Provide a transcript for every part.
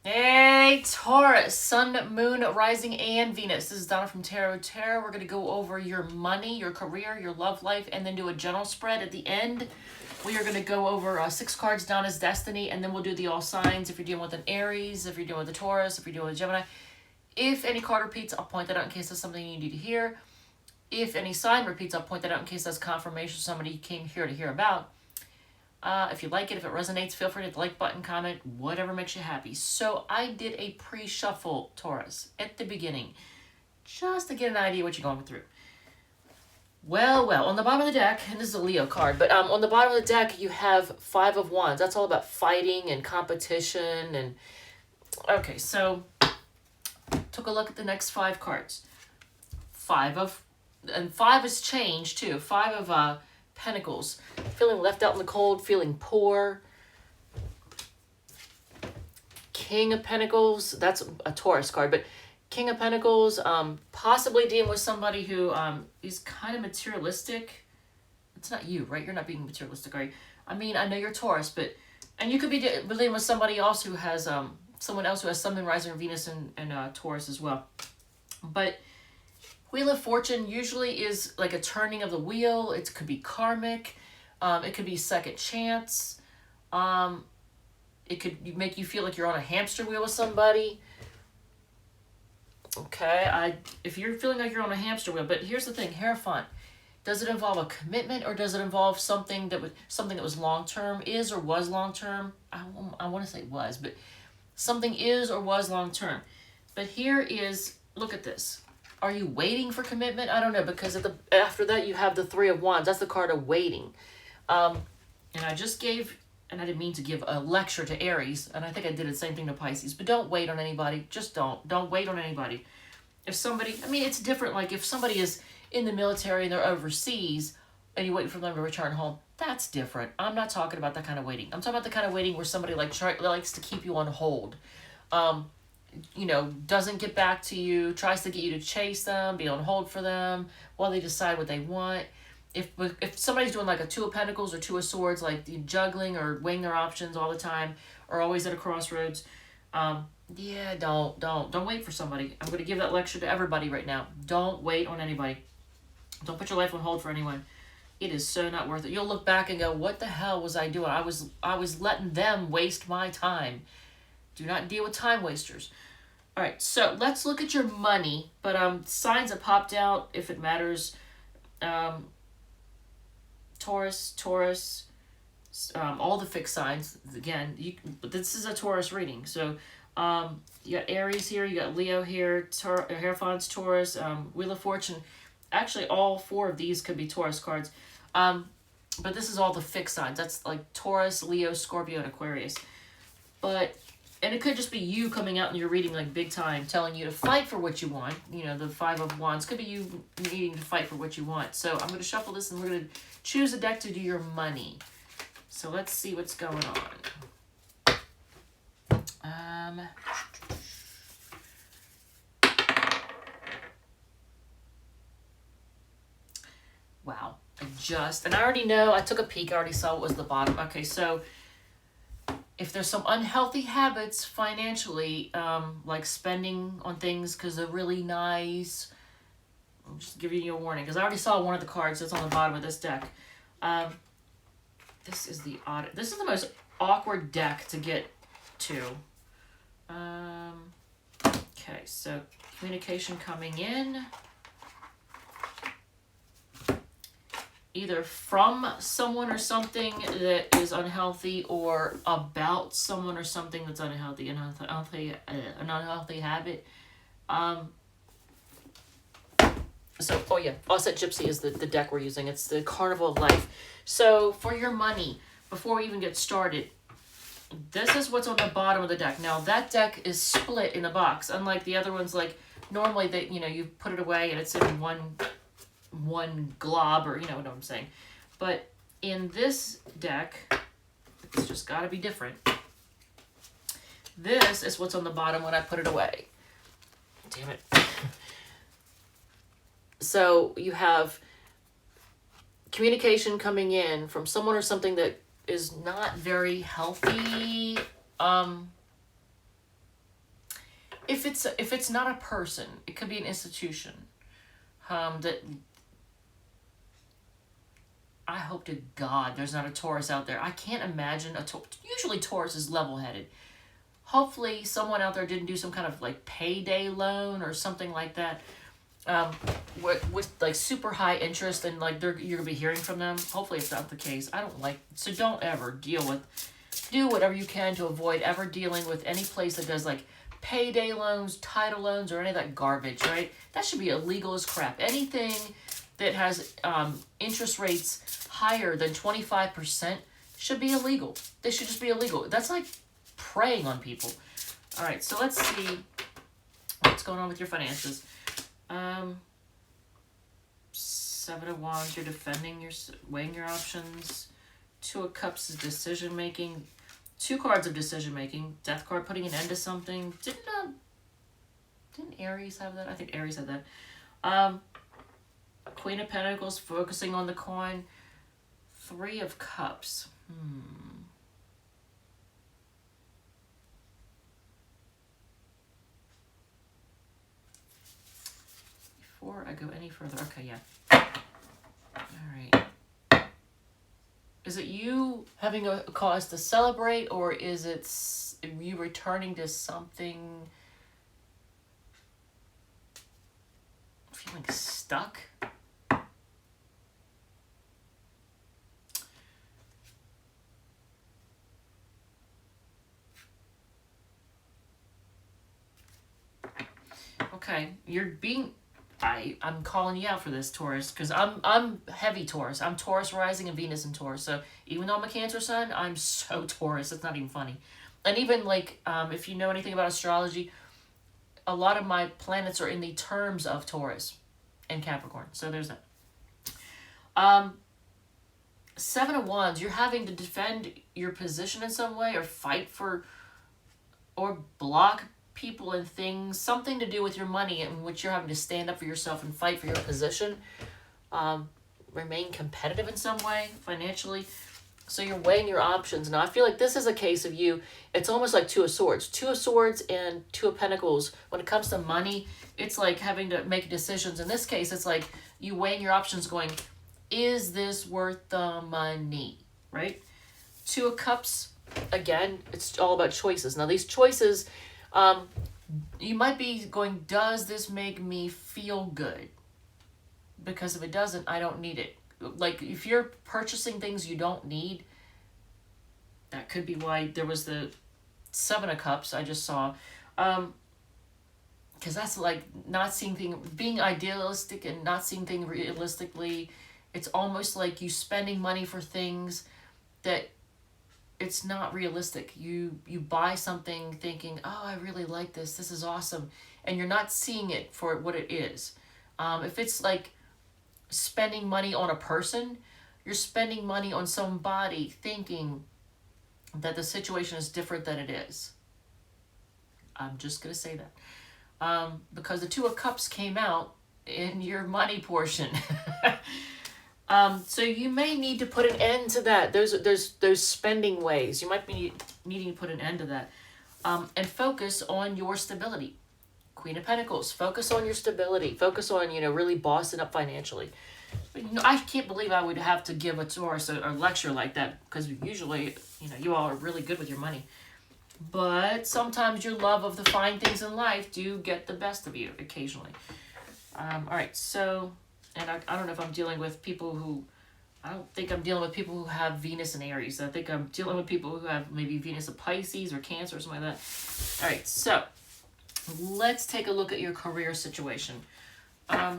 Hey, Taurus, Sun, Moon, Rising, and Venus. This is Donna from Tarot Tarot. We're going to go over your money, your career, your love life, and then do a general spread at the end. We are going to go over 6 cards, Donna's Destiny, and then we'll do the all signs. If you're dealing with an Aries, if you're dealing with a Taurus, if you're dealing with Gemini. If any card repeats, I'll point that out in case that's something you need to hear. If any sign repeats, I'll point that out in case that's confirmation somebody came here to hear about. If you like it, if it resonates, feel free to hit the like button, comment, whatever makes you happy. So I did a pre-shuffle, Taurus, at the beginning, just to get an idea what you're going through. Well, on the bottom of the deck, and this is a Leo card, but on the bottom of the deck, you have 5 of Wands. That's all about fighting and competition. And okay, so took a look at the next 5 cards. 5 has changed too. 5 of Pentacles, feeling left out in the cold, feeling poor. King of Pentacles, that's a Taurus card, but King of Pentacles, possibly dealing with somebody who is kind of materialistic. It's not you, right? You're not being materialistic, are you? I mean, I know you're Taurus, but, and you could be dealing with somebody else who has, someone else who has Sun, Moon, Rising, Venus, and Taurus as well. But Wheel of Fortune usually is like a turning of the wheel. It could be karmic. It could be second chance. It could make you feel like you're on a hamster wheel with somebody. Okay, if you're feeling like you're on a hamster wheel, but here's the thing, Hierophant. Does it involve a commitment, or does it involve something that was long term, is or was long term? I want to say was, but something is or was long term. But here is, look at this. Are you waiting for commitment? I don't know, because after that you have the 3 of Wands. That's the card of waiting. And I just gave, and I didn't mean to give a lecture to Aries, and I think I did the same thing to Pisces, but don't wait on anybody. Just don't wait on anybody. If somebody, I mean, it's different. Like if somebody is in the military and they're overseas and you're waiting for them to return home, that's different. I'm not talking about that kind of waiting. I'm talking about the kind of waiting where somebody likes to keep you on hold. Doesn't get back to you, tries to get you to chase them, be on hold for them while they decide what they want. If somebody's doing like a 2 of Pentacles or 2 of Swords, like juggling or weighing their options all the time, or always at a crossroads, don't wait for somebody. I'm going to give that lecture to everybody right now. Don't wait on anybody. Don't put your life on hold for anyone. It is so not worth it. You'll look back and go, what the hell was I doing? I was letting them waste my time. Do not deal with time wasters. All right, so let's look at your money. But signs that popped out, if it matters. Taurus, all the fixed signs. Again, but this is a Taurus reading. So you got Aries here, you got Leo here, Hierophant's Taurus, Wheel of Fortune. Actually, all 4 of these could be Taurus cards. But this is all the fixed signs. That's like Taurus, Leo, Scorpio, and Aquarius. And it could just be you coming out in your reading like big time, telling you to fight for what you want. The 5 of Wands could be you needing to fight for what you want. So I'm going to shuffle this and we're going to choose a deck to do your money. So let's see what's going on. Wow. And I already know, I took a peek, I already saw what was the bottom. Okay, so if there's some unhealthy habits financially, like spending on things because they're really nice, I'm just giving you a warning, because I already saw one of the cards that's on the bottom of this deck. This is the most awkward deck to get to. Okay, so communication coming in. Either from someone or something that is unhealthy, or about someone or something that's unhealthy, an unhealthy habit. Offset Gypsy is the deck we're using. It's the Carnival of Life. So for your money, before we even get started, this is what's on the bottom of the deck. Now that deck is split in the box, unlike the other ones. Like normally you put it away and it's in one glob, or you know what I'm saying. But in this deck, it's just got to be different. This is what's on the bottom when I put it away. Damn it. So you have communication coming in from someone or something that is not very healthy. if it's not a person, it could be an institution. That I hope to God there's not a Taurus out there. I can't imagine usually Taurus is level-headed. Hopefully someone out there didn't do some kind of like payday loan or something like that. With like super high interest, and like you're gonna be hearing from them. Hopefully it's not the case. I don't like, so don't ever do whatever you can to avoid ever dealing with any place that does like payday loans, title loans, or any of that garbage, right? That should be illegal as crap. Anything that has interest rates higher than 25% should be illegal. They should just be illegal. That's like preying on people. All right, so let's see what's going on with your finances. 7 of Wands, you're defending, weighing your options. 2 of Cups is decision making. 2 cards of decision making. Death card, putting an end to something. Didn't Aries have that? I think Aries had that. Queen of Pentacles, focusing on the coin. 3 of Cups. Before I go any further, okay, yeah. All right. Is it you having a cause to celebrate, or is it you returning to something, feeling stuck? Okay, you're being... I'm calling you out for this, Taurus, because I'm heavy Taurus. I'm Taurus rising and Venus in Taurus. So even though I'm a Cancer sun, I'm so Taurus. It's not even funny. And even like, if you know anything about astrology, a lot of my planets are in the terms of Taurus and Capricorn. So there's that. 7 of Wands, you're having to defend your position in some way, or fight for, or block people and things, something to do with your money, in which you're having to stand up for yourself and fight for your position. Remain competitive in some way financially. So you're weighing your options. Now I feel like this is a case of you, it's almost like 2 of Swords. 2 of Swords and 2 of Pentacles. When it comes to money, it's like having to make decisions. In this case, it's like you weighing your options going, is this worth the money, right? 2 of Cups, again, it's all about choices. Now these choices, you might be going, does this make me feel good? Because if it doesn't, I don't need it. Like, if you're purchasing things you don't need, that could be why there was the 7 of Cups I just saw. Because that's like not seeing things, being idealistic and not seeing things realistically. It's almost like you spending money for things that it's not realistic. You buy something thinking, oh, I really like this. This is awesome. And you're not seeing it for what it is. If it's like spending money on a person, you're spending money on somebody thinking that the situation is different than it is. I'm just going to say that. Because the 2 of Cups came out in your money portion. So you may need to put an end to that. Those spending ways. You might be needing to put an end to that. And focus on your stability. Queen of Pentacles. Focus on your stability. Focus on, really bossing up financially. I can't believe I would have to give a Taurus a lecture like that, because usually, you all are really good with your money. But sometimes your love of the fine things in life do get the best of you occasionally. All right, so... And I don't know if I'm dealing with people who... I don't think I'm dealing with people who have Venus and Aries. I think I'm dealing with people who have maybe Venus of Pisces or Cancer or something like that. All right, so let's take a look at your career situation. Yeah,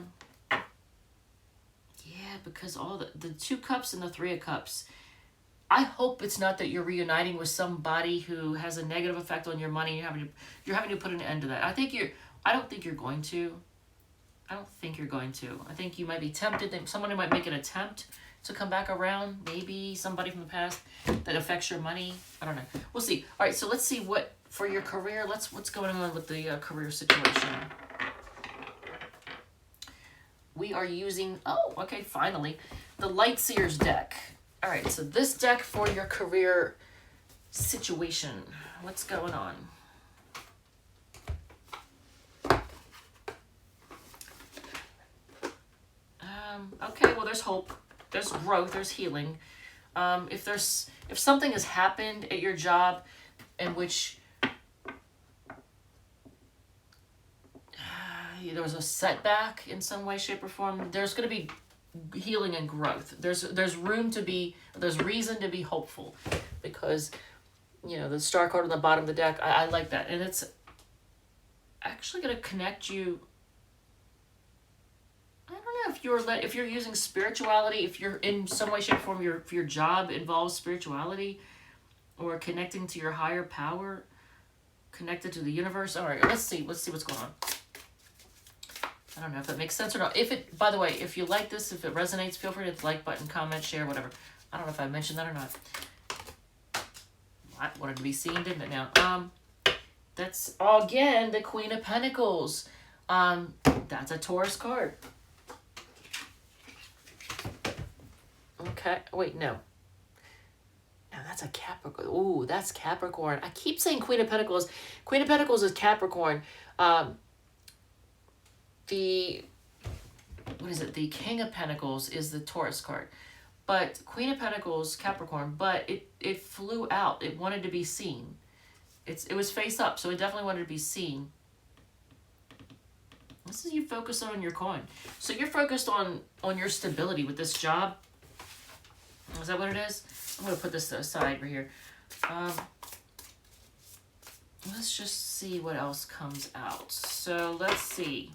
because all the 2 Cups and the 3 of Cups. I hope it's not that you're reuniting with somebody who has a negative effect on your money. You're having to put an end to that. I don't think you're going to. I don't think you're going to. I think you might be tempted. Somebody might make an attempt to come back around. Maybe somebody from the past that affects your money. I don't know. We'll see. All right, so let's see what, for your career, what's going on with the career situation. We are using, finally, the Light Seers deck. All right, so this deck for your career situation. What's going on? there's hope, there's growth, there's healing. If something has happened at your job in which there was a setback in some way, shape, or form, there's going to be healing and growth. There's reason to be hopeful, because the star card on the bottom of the deck, I like that, and it's actually going to connect you. I don't know if you're using spirituality, if you're in some way, shape, or form, if your job involves spirituality or connecting to your higher power, connected to the universe. All right, let's see what's going on. I don't know if that makes sense or not. By the way, if you like this, if it resonates, feel free to hit the like button, comment, share, whatever. I don't know if I mentioned that or not. I wanted to be seen, didn't it now? That's, again, the Queen of Pentacles. That's a Taurus card. Okay, wait, no. No, that's a Capricorn. Ooh, that's Capricorn. I keep saying Queen of Pentacles. Queen of Pentacles is Capricorn. The King of Pentacles is the Taurus card. But Queen of Pentacles, Capricorn, but it flew out. It wanted to be seen. It was face up, so it definitely wanted to be seen. This is you focus on your coin. So you're focused on your stability with this job. Is that what it is? I'm going to put this aside right here. Let's just see what else comes out. So let's see.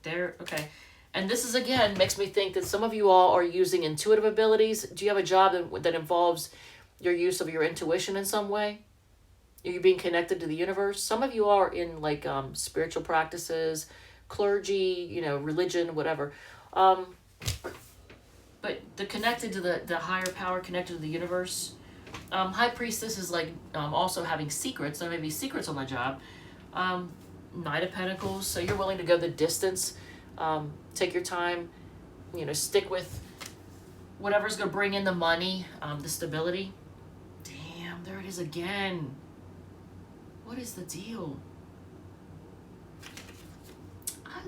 There, okay. And this is, again, makes me think that some of you all are using intuitive abilities. Do you have a job that involves your use of your intuition in some way? Are you being connected to the universe? Some of you are in like spiritual practices, clergy, religion, whatever. But the connected to the higher power, connected to the universe. High Priestess is like also having secrets. There may be secrets on the job. Knight of Pentacles, so you're willing to go the distance, take your time, stick with whatever's going to bring in the money, the stability. Damn, there it is again. What is the deal?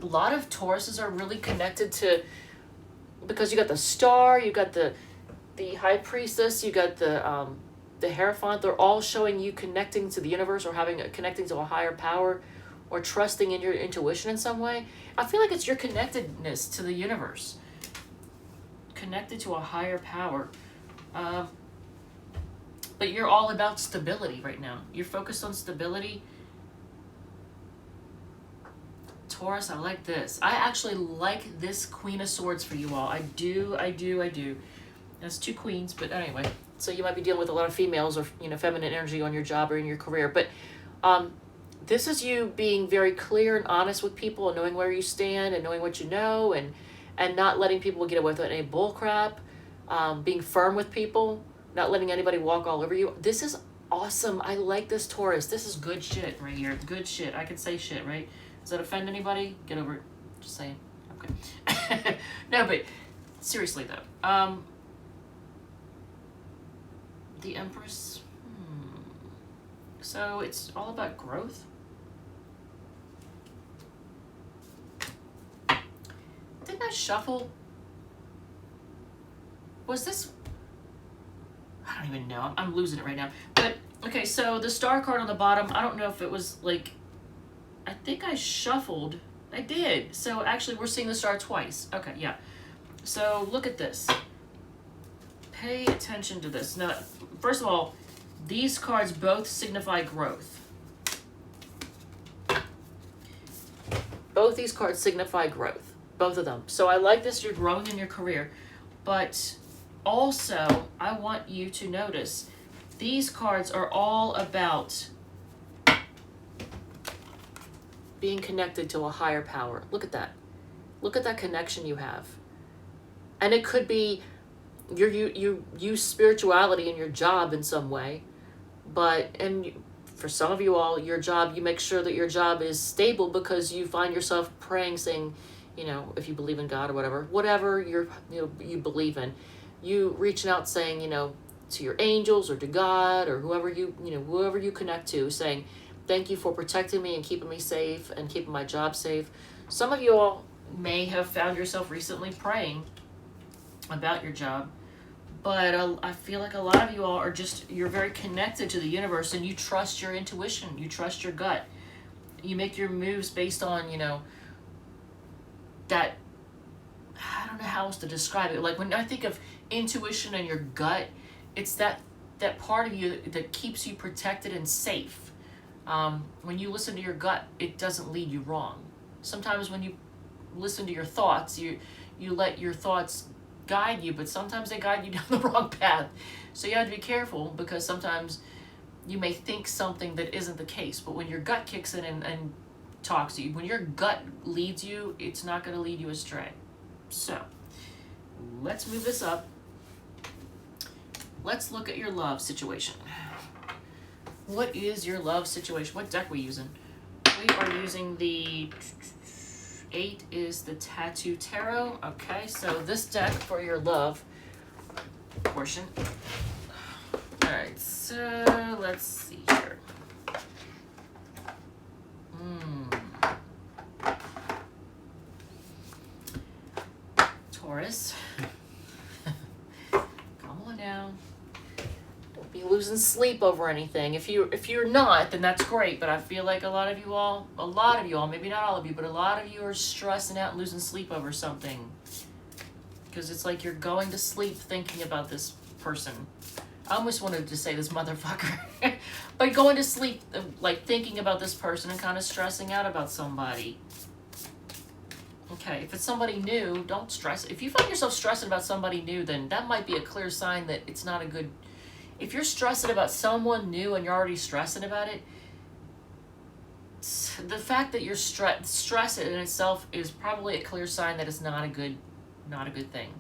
A lot of Tauruses are really connected to, because you got the Star, you got the High Priestess, you got the Hierophant. They're all showing you connecting to the universe or connecting to a higher power, or trusting in your intuition in some way. I feel like it's your connectedness to the universe. Connected to a higher power. But you're all about stability right now. You're focused on stability. Taurus, I like this. I actually like this Queen of Swords for you all. I do. That's two queens, but anyway. So you might be dealing with a lot of females or feminine energy on your job or in your career. But this is you being very clear and honest with people and knowing where you stand and knowing what you know and not letting people get away with any bull crap. Being firm with people, not letting anybody walk all over you. This is awesome. I like this, Taurus. This is good shit right here. Good shit. I can say shit, right? Does that offend anybody? Get over it. Just saying. Okay. No, but seriously though. The Empress. So it's all about growth. Didn't I shuffle? Was this? I don't even know. I'm losing it right now. But, okay, so the Star card on the bottom, I don't know if it was like, I think I shuffled. I did. So actually we're seeing the Star twice. Okay, yeah. So look at this. Pay attention to this. Now, first of all, these cards both signify growth. Both these cards signify growth. Both of them. So I like this. You're growing in your career. But also, I want you to notice these cards are all about being connected to a higher power. Look at that. Look at that connection you have. And it could be you use spirituality in your job in some way. For some of you all, your job, you make sure that your job is stable because you find yourself praying, saying, if you believe in God or whatever you believe in, you reaching out saying, to your angels or to God or whoever you connect to, saying, thank you for protecting me and keeping me safe and keeping my job safe. Some of you all, may have found yourself recently praying about your job. But I feel like a lot of you all are just, you're very connected to the universe, and you trust your intuition. You trust your gut. You make your moves based on, you know, that, I don't know how else to describe it. Like when I think of intuition and your gut, it's that part of you that keeps you protected and safe. When you listen to your gut, it doesn't lead you wrong. Sometimes when you listen to your thoughts, you let your thoughts guide you, but sometimes they guide you down the wrong path. So you have to be careful, because sometimes you may think something that isn't the case. But when your gut kicks in and talks to you, when your gut leads you, it's not going to lead you astray. So let's move this up. Let's look at your love situation. What is your love situation? What deck are we using? We are using the 8 is the Tattoo Tarot. Okay, so this deck for your love portion. Alright, so let's see here. Taurus. Come on now. Don't be losing sleep over anything. If you're not, then that's great. But I feel like a lot of you all, maybe not all of you, but a lot of you are stressing out and losing sleep over something. Because it's like you're going to sleep thinking about this person. I almost wanted to say this motherfucker. But going to sleep like thinking about this person and kind of stressing out about somebody. Okay, if it's somebody new, don't stress. If you find yourself stressing about somebody new, then that might be a clear sign that it's not a good... If you're stressing about someone new and you're already stressing about it, the fact that you're stress in itself is probably a clear sign that it's not a good thing.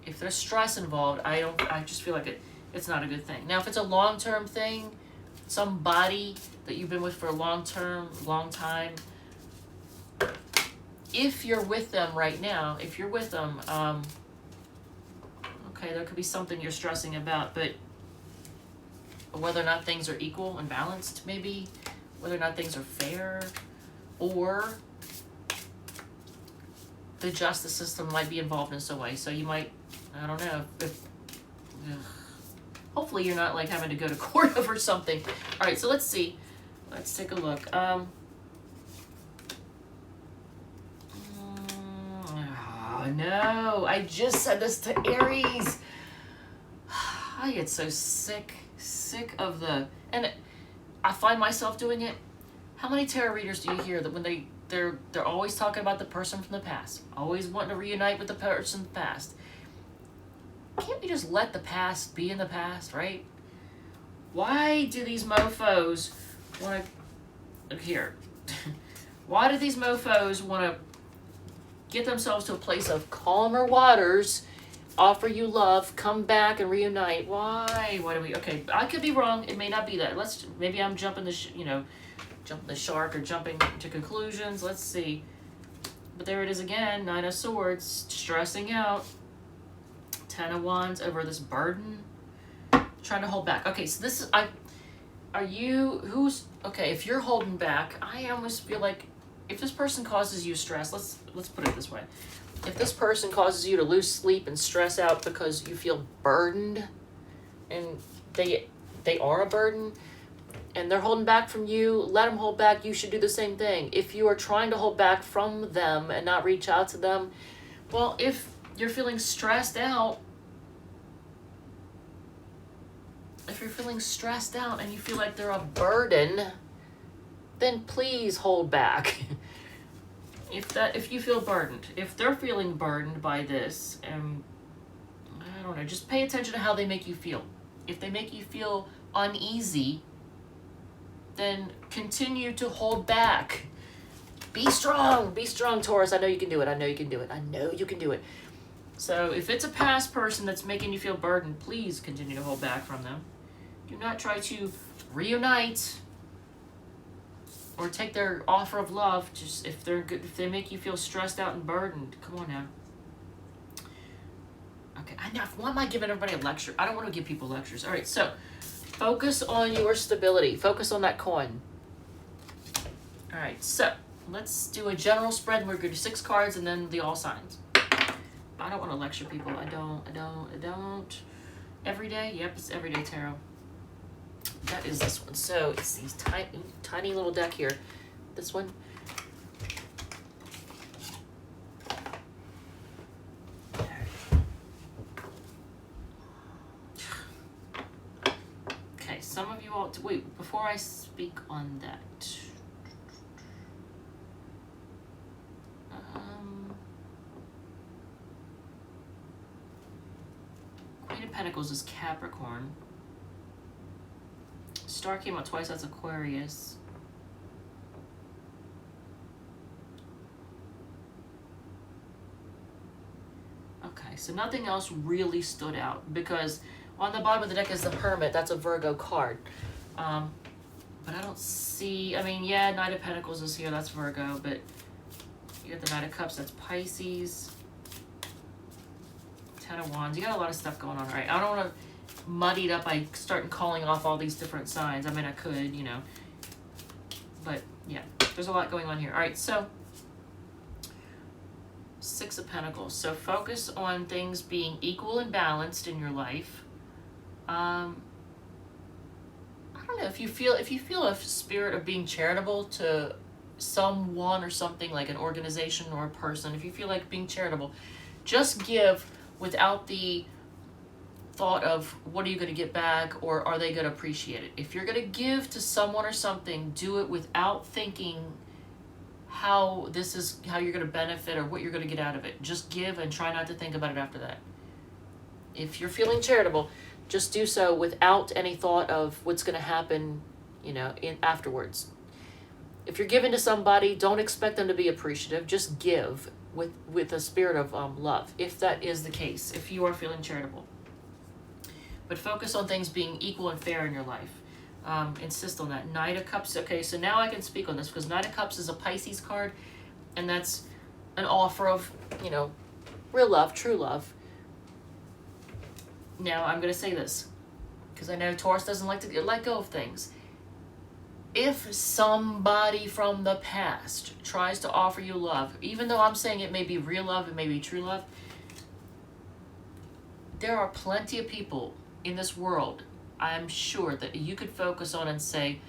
If there's stress involved, I just feel like it's not a good thing. Now, if it's a long-term thing, somebody that you've been with for a long time, if you're with them right now, okay, there could be something you're stressing about, but whether or not things are equal and balanced, maybe, whether or not things are fair, or the justice system might be involved in some way. So you might, I don't know, hopefully you're not like having to go to court over something. All right, so let's see. Let's take a look. Oh no, I just said this to Aries. I get so sick of the, and I find myself doing it. How many tarot readers do you hear that when they're always talking about the person from the past, always wanting to reunite with the person from the past? Can't we just let the past be in the past, right? Why do these mofos want to, here, why do these mofos want to get themselves to a place of calmer waters, offer you love, come back and reunite? Why? Why do we? Okay, I could be wrong. It may not be that. Maybe I'm jumping jumping the shark or jumping to conclusions. Let's see. But there it is again. 9 of Swords, stressing out. 10 of Wands over this burden, trying to hold back. Okay, so this is okay, if you're holding back, I almost feel like if this person causes you stress, let's put it this way. If this person causes you to lose sleep and stress out because you feel burdened, and they are a burden, and they're holding back from you, let them hold back. You should do the same thing. If you are trying to hold back from them and not reach out to them, well, if you're feeling stressed out, and you feel like they're a burden, then please hold back. If you feel burdened, if they're feeling burdened by this, I don't know, just pay attention to how they make you feel. If they make you feel uneasy, then continue to hold back. Be strong, Taurus. I know you can do it. So if it's a past person that's making you feel burdened, please continue to hold back from them. Do not try to reunite or take their offer of love. Just if they make you feel stressed out and burdened, come on now. Okay, why am I giving everybody a lecture? I don't want to give people lectures. All right, so focus on your stability. Focus on that coin. All right, so Let's do a general spread. We're going to do 6 cards and then the all signs. I don't want to lecture people. I don't. Every day? Yep, it's everyday tarot. That is this one. So it's these tiny little deck here. This one. Okay, some of you all, wait, before I speak on that. Queen of Pentacles is Capricorn. Star came out twice, that's Aquarius. Okay, so nothing else really stood out because on the bottom of the deck is the Hermit. That's a Virgo card. But I don't see, I mean, yeah, Knight of Pentacles is here. That's Virgo, but you got the Knight of Cups. That's Pisces. Ten of Wands. You got a lot of stuff going on. All right, I don't want to muddy it up by starting calling off all these different signs. I mean, I could, you know. But, yeah, there's a lot going on here. All right, so 6 of Pentacles. So focus on things being equal and balanced in your life. I don't know if you feel a spirit of being charitable to someone or something, like an organization or a person. If you feel like being charitable, just give without the thought of what are you going to get back or are they going to appreciate it. If you're going to give to someone or something, do it without thinking how you're going to benefit or what you're going to get out of it. Just give and try not to think about it after that. If you're feeling charitable, just do so without any thought of what's going to happen, you know, afterwards. If you're giving to somebody, don't expect them to be appreciative. Just give with a spirit of love, if that is the case, if you are feeling charitable. But focus on things being equal and fair in your life. Insist on that. Knight of Cups. Okay, so now I can speak on this because Knight of Cups is a Pisces card, and that's an offer of, you know, real love, true love. Now, I'm going to say this, because I know Taurus doesn't like to let go of things. If somebody from the past tries to offer you love, even though I'm saying it may be real love, it may be true love, there are plenty of people in this world, I'm sure, that you could focus on and say,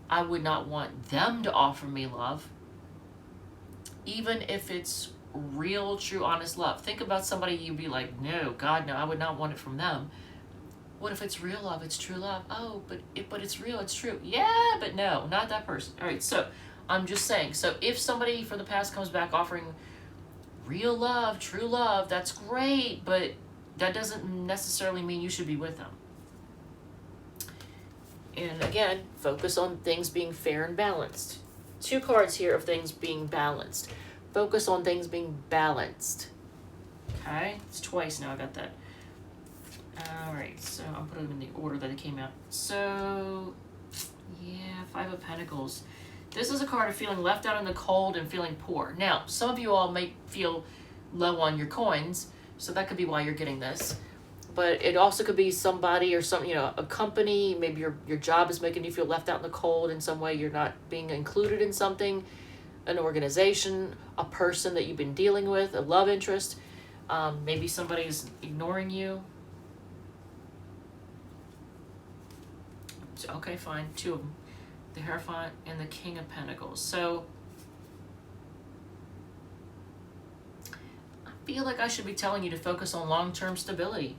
I would not want them to offer me love, even if it's real, true, honest love. Think about somebody you'd be like, no, God, no, I would not want it from them. What if it's real love? It's true love. Oh, but it's real. It's true. Yeah, but no, not that person. All right, so I'm just saying. So if somebody from the past comes back offering real love, true love, that's great, but that doesn't necessarily mean you should be with them. And again, focus on things being fair and balanced. 2 cards here of things being balanced. Focus on things being balanced. Okay, it's twice now I got that. All right, so I'm putting them in the order that it came out. So, yeah, 5 of Pentacles. This is a card of feeling left out in the cold and feeling poor. Now, some of you all may feel low on your coins, so that could be why you're getting this. But it also could be somebody or some, you know, a company. Maybe your job is making you feel left out in the cold in some way. You're not being included in something, an organization, a person that you've been dealing with, a love interest. Maybe somebody's ignoring you. Okay, fine. 2 of them. The Hierophant and the King of Pentacles. So, I feel like I should be telling you to focus on long-term stability.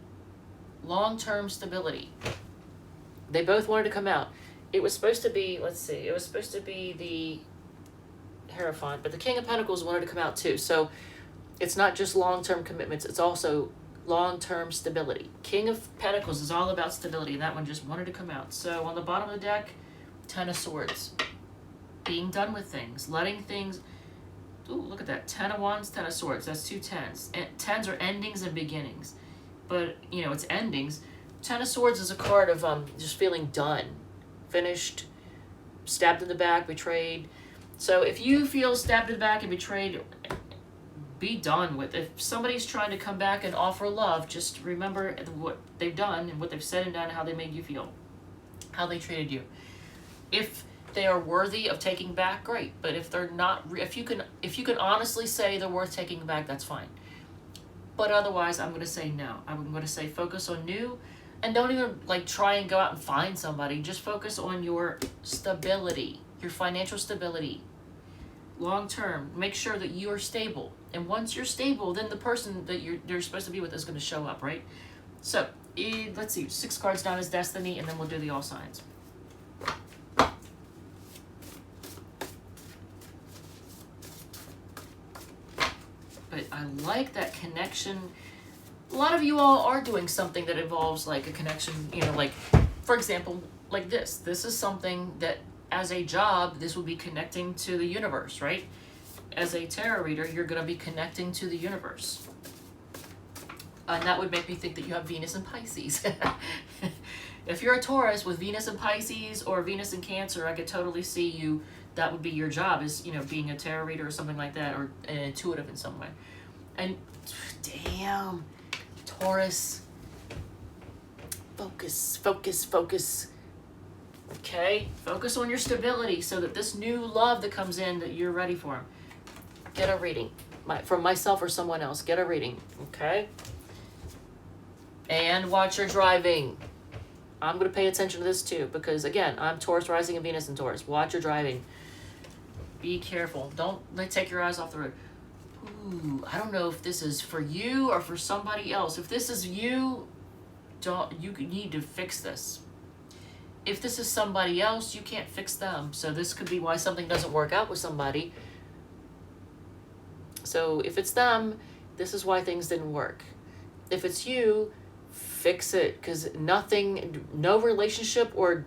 Long-term stability. They both wanted to come out. It was supposed to be, let's see, it was supposed to be the Hierophant, but the King of Pentacles wanted to come out too. So, it's not just long-term commitments, it's also long-term stability. King of Pentacles is all about stability, and that one just wanted to come out. So on the bottom of the deck, 10 of Swords. Being done with things. Letting things... Ooh, look at that. 10 of Wands, 10 of Swords. That's 2 10s. And 10s are endings and beginnings. But, you know, it's endings. 10 of Swords is a card of just feeling done. Finished. Stabbed in the back. Betrayed. So if you feel stabbed in the back and betrayed... be done with. If somebody's trying to come back and offer love, just remember what they've done and what they've said and done, how they made you feel, how they treated you. If they are worthy of taking back, great. But if they're not, if you can honestly say they're worth taking back, that's fine. But otherwise, I'm going to say no. I'm going to say focus on new, and don't even like try and go out and find somebody. Just focus on your stability, your financial stability. Long term, make sure that you are stable. And once you're stable, then the person that you're supposed to be with is going to show up, right? So, let's see. 6 cards down is Destiny, and then we'll do the all signs. But I like that connection. A lot of you all are doing something that involves like a connection, you know, like, for example, like this. This is something that as a job, this would be connecting to the universe, right? As a tarot reader, you're going to be connecting to the universe. And that would make me think that you have Venus in Pisces. If you're a Taurus with Venus in Pisces or Venus in Cancer, I could totally see you, that would be your job, is, you know, being a tarot reader or something like that, or an intuitive in some way. And damn, Taurus, focus, focus, focus. Okay, focus on your stability so that this new love that comes in, that you're ready for. Get a reading from myself or someone else. Get a reading, okay? And watch your driving. I'm going to pay attention to this too, because again, I'm Taurus rising and Venus in Taurus. Watch your driving. Be careful. Don't take your eyes off the road. Ooh, I don't know if this is for you or for somebody else. If this is you, you need to fix this. If this is somebody else, you can't fix them. So this could be why something doesn't work out with somebody. So if it's them, this is why things didn't work. If it's you, fix it, because no relationship or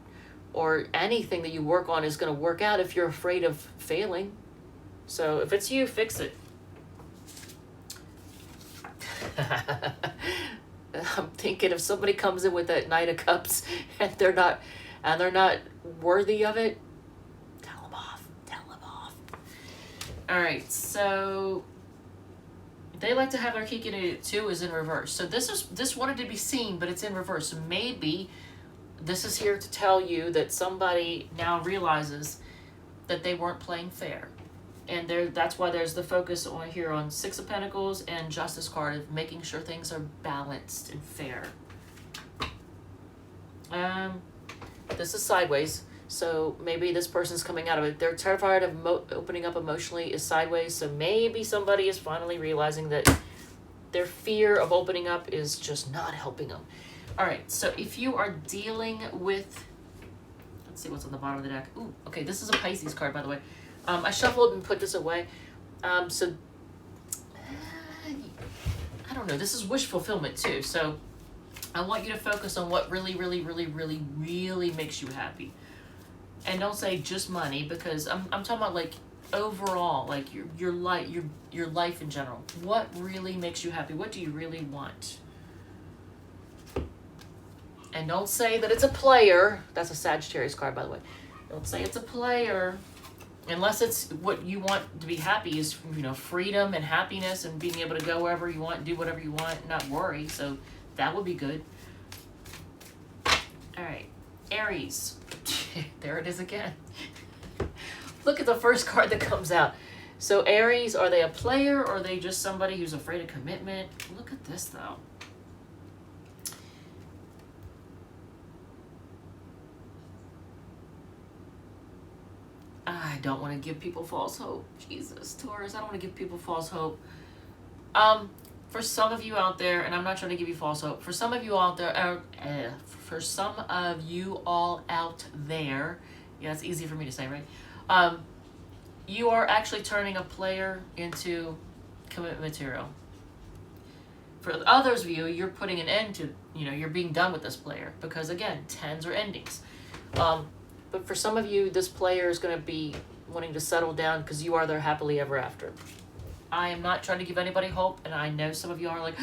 anything that you work on is going to work out if you're afraid of failing. So if it's you, fix it. I'm thinking if somebody comes in with that Knight of Cups and they're not worthy of it, tell them off. All right, so they like to have their Kikini too is in reverse. So this wanted to be seen, but it's in reverse. So maybe this is here to tell you that somebody now realizes that they weren't playing fair. And that's why there's the focus on here on 6 of Pentacles and Justice card of making sure things are balanced and fair. This is sideways. So maybe this person's coming out of it. They're terrified of opening up emotionally is sideways. So maybe somebody is finally realizing that their fear of opening up is just not helping them. All right. So if you are dealing with, let's see what's on the bottom of the deck. Ooh, okay. This is a Pisces card, by the way. I shuffled and put this away. So I don't know. This is wish fulfillment too. So I want you to focus on what really, really, really, really, really makes you happy. And don't say just money, because I'm talking about like overall, like your life in general. What really makes you happy? What do you really want? And don't say that it's a player. That's a Sagittarius card, by the way. Don't say it's a player, unless it's what you want to be happy is, you know, freedom and happiness and being able to go wherever you want, do whatever you want, not worry. So that would be good. All right, Aries. There it is again. Look at the first card that comes out. So Aries, are they a player or are they just somebody who's afraid of commitment? Look at this though. I don't want to give people false hope. Jesus, Taurus, I don't want to give people false hope. For some of you out there, and I'm not trying to give you false hope, for some of you out there, yeah, it's easy for me to say, right? You are actually turning a player into commitment material. For others of you, you're putting an end to, you know, you're being done with this player, because again, 10s are endings. But for some of you, this player is going to be wanting to settle down because you are their happily ever after. I am not trying to give anybody hope, and I know some of you are like,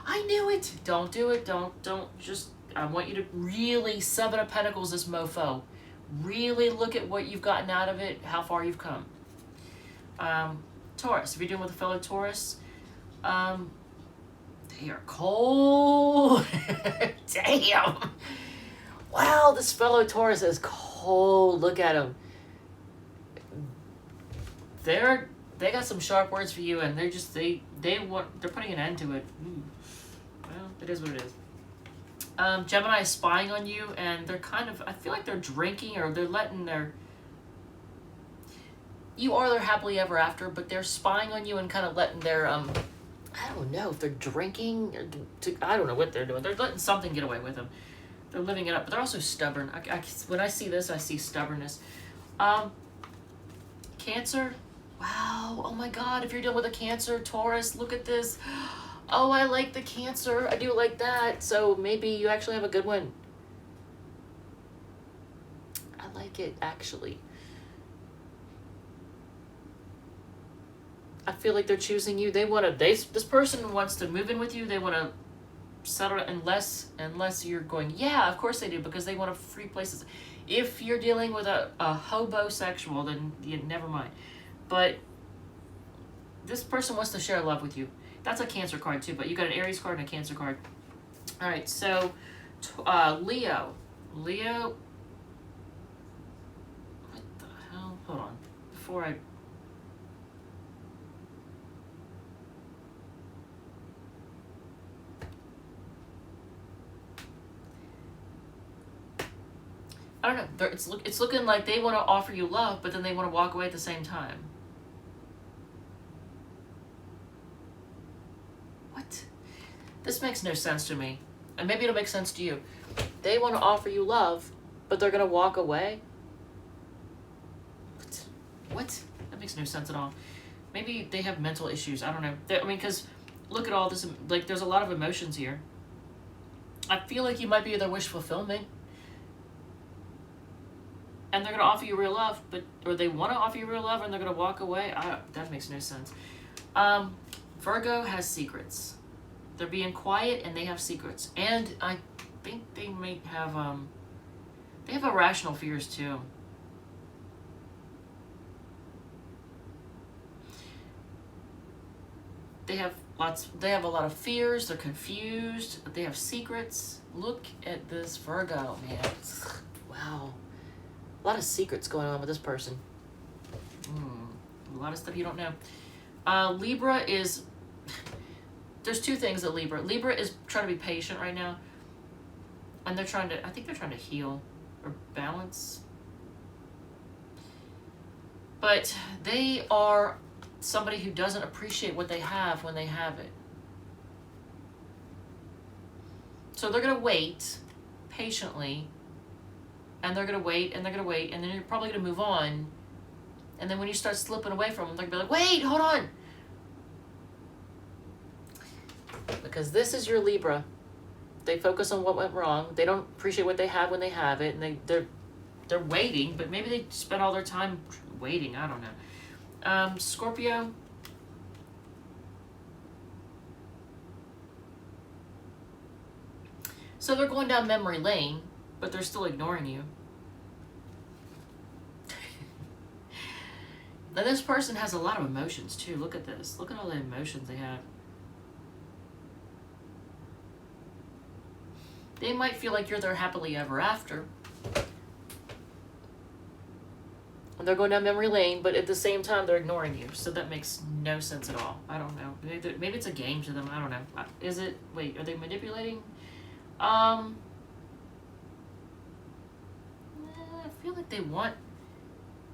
I knew it. Don't do it. Don't just, I want you to really, 7 of Pentacles, this mofo. Really look at what you've gotten out of it, how far you've come. Taurus, if you're dealing with a fellow Taurus, they are cold. Damn. Wow, this fellow Taurus is cold. Look at him. they got some sharp words for you, and they're just they're putting an end to it. Ooh. Well, it is what it is. Gemini is spying on you, and they're kind of, I feel like they're drinking, or they're letting their, you are their happily ever after, but they're spying on you and kind of letting their, I don't know if they're drinking, or I don't know what they're doing. They're letting something get away with them. They're living it up, but they're also stubborn. When I see this, I see stubbornness. Cancer, wow, oh my God, if you're dealing with a Cancer, Taurus, look at this. Oh, I like the Cancer. I do like that. So maybe you actually have a good one. I like it, actually. I feel like they're choosing you. This person wants to move in with you. They want to settle unless you're going, yeah, of course they do, because they want to free places. If you're dealing with a hobosexual, then never mind. But this person wants to share love with you. That's a Cancer card too, but you got an Aries card and a Cancer card. All right, so Leo. Leo, what the hell? Hold on. Before I don't know. It's looking like they want to offer you love, but then they want to walk away at the same time. What? This makes no sense to me. And maybe it'll make sense to you. They want to offer you love, but they're going to walk away? What? That makes no sense at all. Maybe they have mental issues. I don't know. I mean, because look at all this. Like, there's a lot of emotions here. I feel like you might be their wish fulfillment. And they're going to offer you real love, or they want to offer you real love, and they're going to walk away. That makes no sense. Virgo has secrets. They're being quiet, and they have secrets. And I think they might have, they have irrational fears too. They have a lot of fears. They're confused. They have secrets. Look at this Virgo, man. Wow. A lot of secrets going on with this person. A lot of stuff you don't know. Libra is... There's two things at Libra. Libra is trying to be patient right now. And I think they're trying to heal or balance. But they are somebody who doesn't appreciate what they have when they have it. So they're going to wait patiently. And they're going to wait, and they're going to wait, and then you're probably going to move on. And then when you start slipping away from them, they're going to be like, wait, hold on. Because this is your Libra. They focus on what went wrong. They don't appreciate what they have when they have it, and they're waiting, but maybe they spend all their time waiting. I don't know. Scorpio. So they're going down memory lane, but they're still ignoring you. Now this person has a lot of emotions too. Look at this. Look at all the emotions they have. They might feel like you're their happily ever after. And they're going down memory lane, but at the same time they're ignoring you. So that makes no sense at all. I don't know. Maybe it's a game to them. I don't know. Is it? Wait, are they manipulating? I feel like they want,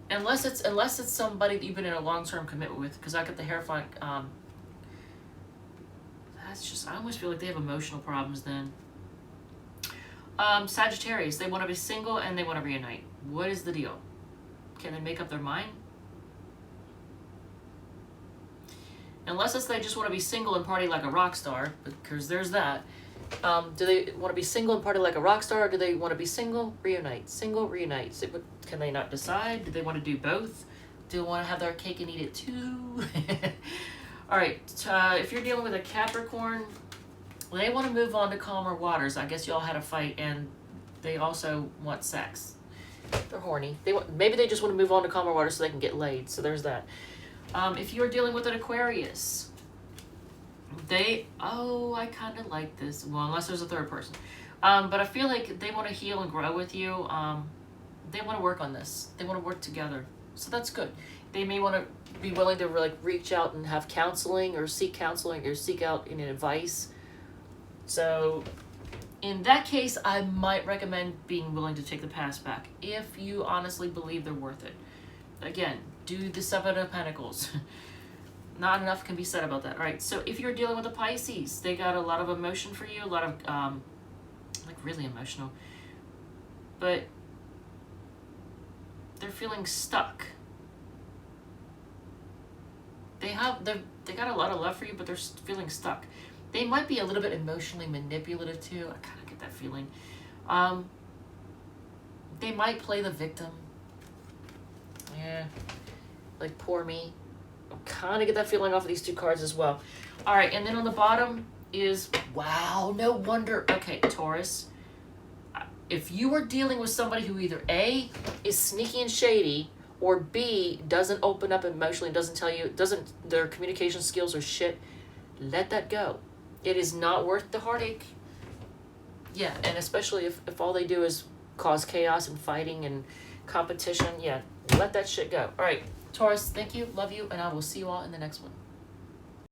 unless it's somebody that you've been in a long-term commitment with, because I got the Hierophant. That's just, I almost feel like they have emotional problems then. Sagittarius, they want to be single and they want to reunite. What is the deal? Can they make up their mind? Unless it's they just want to be single and party like a rock star, because there's that. Do they want to be single and party like a rock star, or do they want to be single, reunite? Single, reunite. So, can they not decide? Do they want to do both? Do they want to have their cake and eat it too? All right, if you're dealing with a Capricorn, they want to move on to calmer waters. I guess y'all had a fight, and they also want sex. They're horny. Maybe they just want to move on to calmer waters so they can get laid. So there's that. If you're dealing with an Aquarius, I kind of like this. Well, unless there's a third person. But I feel like they want to heal and grow with you. They want to work on this. They want to work together. So that's good. They may want to be willing to like reach out and have counseling or seek out advice. So in that case, I might recommend being willing to take the past back if you honestly believe they're worth it. Again, do the Seven of Pentacles. Not enough can be said about that. All right, so if you're dealing with a Pisces, they got a lot of emotion for you, a lot of, like really emotional. But they're feeling stuck. They got a lot of love for you, but they're feeling stuck. They might be a little bit emotionally manipulative too. I kind of get that feeling. They might play the victim. Yeah, like poor me. I kind of get that feeling off of these two cards as well. All right, and then on the bottom is, wow, no wonder. Okay, Taurus, if you are dealing with somebody who either A, is sneaky and shady, or B, doesn't open up emotionally, doesn't tell you, their communication skills are shit, let that go. It is not worth the heartache. Yeah, and especially if all they do is cause chaos and fighting and competition, yeah, let that shit go. All right, Taurus, thank you, love you, and I will see you all in the next one.